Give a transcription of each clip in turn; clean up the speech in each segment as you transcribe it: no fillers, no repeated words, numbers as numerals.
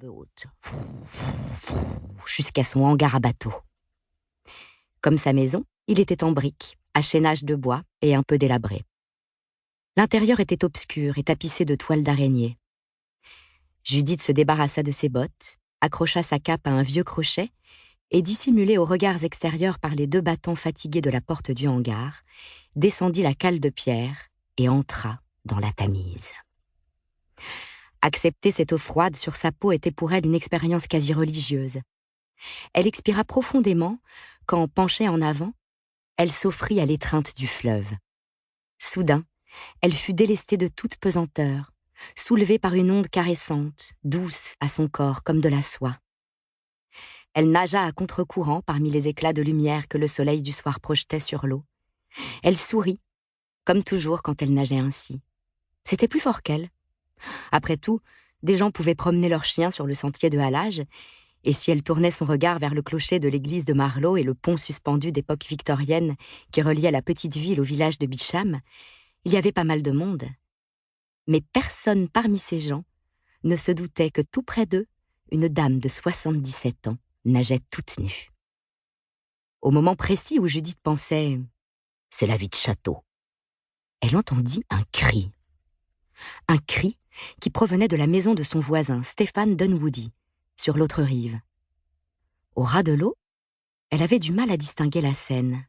haute, jusqu'à son hangar à bateau. Comme sa maison, il était en briques, à chaînage de bois et un peu délabré. L'intérieur était obscur et tapissé de toiles d'araignée. Judith se débarrassa de ses bottes, accrocha sa cape à un vieux crochet et, dissimulée aux regards extérieurs par les 2 battants fatigués de la porte du hangar, descendit la cale de pierre et entra dans la Tamise. Accepter cette eau froide sur sa peau était pour elle une expérience quasi religieuse. Elle expira profondément quand, penchée en avant, elle s'offrit à l'étreinte du fleuve. Soudain, elle fut délestée de toute pesanteur, soulevée par une onde caressante, douce à son corps comme de la soie. Elle nagea à contre-courant parmi les éclats de lumière que le soleil du soir projetait sur l'eau. Elle sourit, comme toujours quand elle nageait ainsi. C'était plus fort qu'elle. Après tout, des gens pouvaient promener leurs chiens sur le sentier de halage, et si elle tournait son regard vers le clocher de l'église de Marlow et le pont suspendu d'époque victorienne qui reliait la petite ville au village de Beecham, il y avait pas mal de monde. Mais personne parmi ces gens ne se doutait que tout près d'eux, une dame de 77 ans nageait toute nue. Au moment précis où Judith pensait « c'est la vie de château », elle entendit un cri. Un cri qui provenait de la maison de son voisin, Stéphane Dunwoody, sur l'autre rive. Au ras de l'eau, elle avait du mal à distinguer la scène.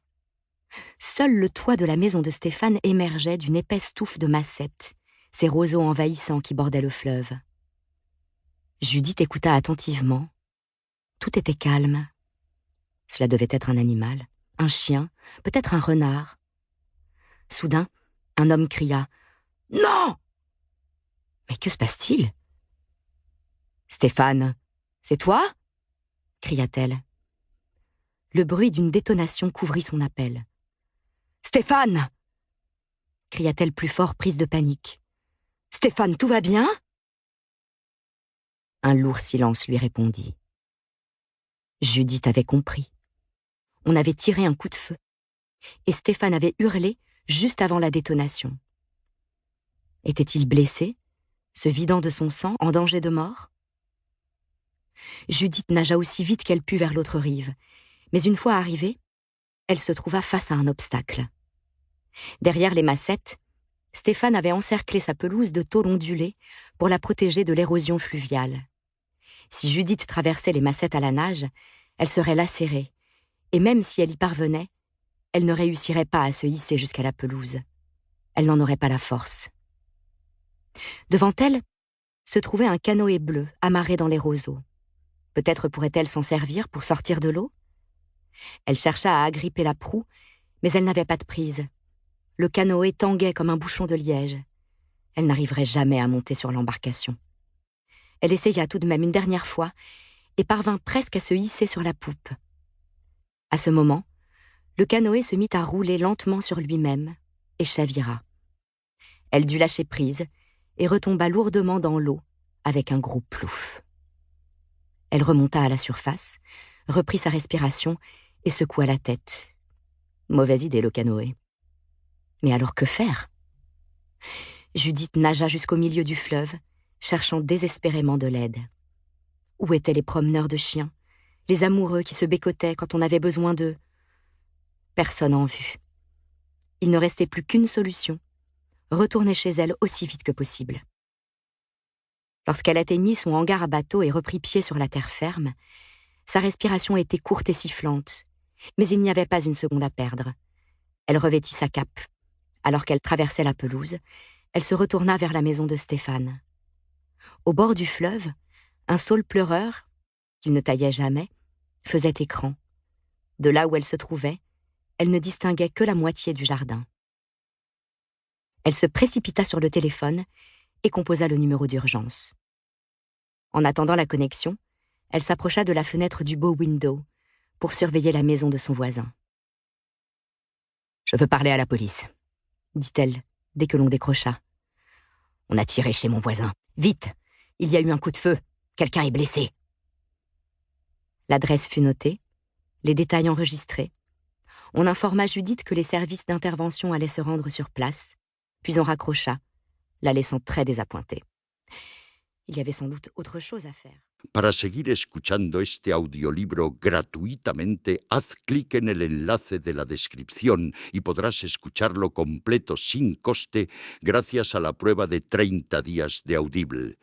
Seul le toit de la maison de Stéphane émergeait d'une épaisse touffe de massettes, ces roseaux envahissants qui bordaient le fleuve. Judith écouta attentivement. Tout était calme. Cela devait être un animal, un chien, peut-être un renard. Soudain, un homme cria « Non !» Mais que se passe-t-il ? « Stéphane, c'est toi ?» cria-t-elle. Le bruit d'une détonation couvrit son appel. « Stéphane !» cria-t-elle plus fort, prise de panique. « Stéphane, tout va bien ?» Un lourd silence lui répondit. Judith avait compris. On avait tiré un coup de feu, et Stéphane avait hurlé juste avant la détonation. Était-il blessé, se vidant de son sang, en danger de mort ? Judith nagea aussi vite qu'elle put vers l'autre rive, mais une fois arrivée, elle se trouva face à un obstacle. Derrière les massettes, Stéphane avait encerclé sa pelouse de tôle ondulée pour la protéger de l'érosion fluviale. Si Judith traversait les massettes à la nage, elle serait lacérée, et même si elle y parvenait, elle ne réussirait pas à se hisser jusqu'à la pelouse. Elle n'en aurait pas la force. Devant elle se trouvait un canoë bleu amarré dans les roseaux. Peut-être pourrait-elle s'en servir pour sortir de l'eau ? Elle chercha à agripper la proue, mais elle n'avait pas de prise. Le canoë tanguait comme un bouchon de liège. Elle n'arriverait jamais à monter sur l'embarcation. Elle essaya tout de même une dernière fois et parvint presque à se hisser sur la poupe. À ce moment, le canoë se mit à rouler lentement sur lui-même et chavira. Elle dut lâcher prise et retomba lourdement dans l'eau avec un gros plouf. Elle remonta à la surface, reprit sa respiration et secoua la tête. Mauvaise idée, le canoë. Mais alors que faire ? Judith nagea jusqu'au milieu du fleuve, cherchant désespérément de l'aide. Où étaient les promeneurs de chiens, les amoureux qui se bécotaient quand on avait besoin d'eux ? Personne en vue. Il ne restait plus qu'une solution, retourner chez elle aussi vite que possible. Lorsqu'elle atteignit son hangar à bateau et reprit pied sur la terre ferme, sa respiration était courte et sifflante, mais il n'y avait pas une seconde à perdre. Elle revêtit sa cape. Alors qu'elle traversait la pelouse, elle se retourna vers la maison de Stéphane. Au bord du fleuve, un saule pleureur, qu'il ne taillait jamais, faisait écran. De là où elle se trouvait, elle ne distinguait que la moitié du jardin. Elle se précipita sur le téléphone et composa le numéro d'urgence. En attendant la connexion, elle s'approcha de la fenêtre du bow window pour surveiller la maison de son voisin. « Je veux parler à la police », dit-elle, dès que l'on décrocha. « On a tiré chez mon voisin. Vite! Il y a eu un coup de feu. Quelqu'un est blessé. » L'adresse fut notée, les détails enregistrés. On informa Judith que les services d'intervention allaient se rendre sur place, puis on raccrocha, la laissant très désappointée. Il y avait sans doute autre chose à faire. Para seguir escuchando este audiolibro gratuitamente, haz clic en el enlace de la descripción y podrás escucharlo completo sin coste gracias a la prueba de 30 días de Audible.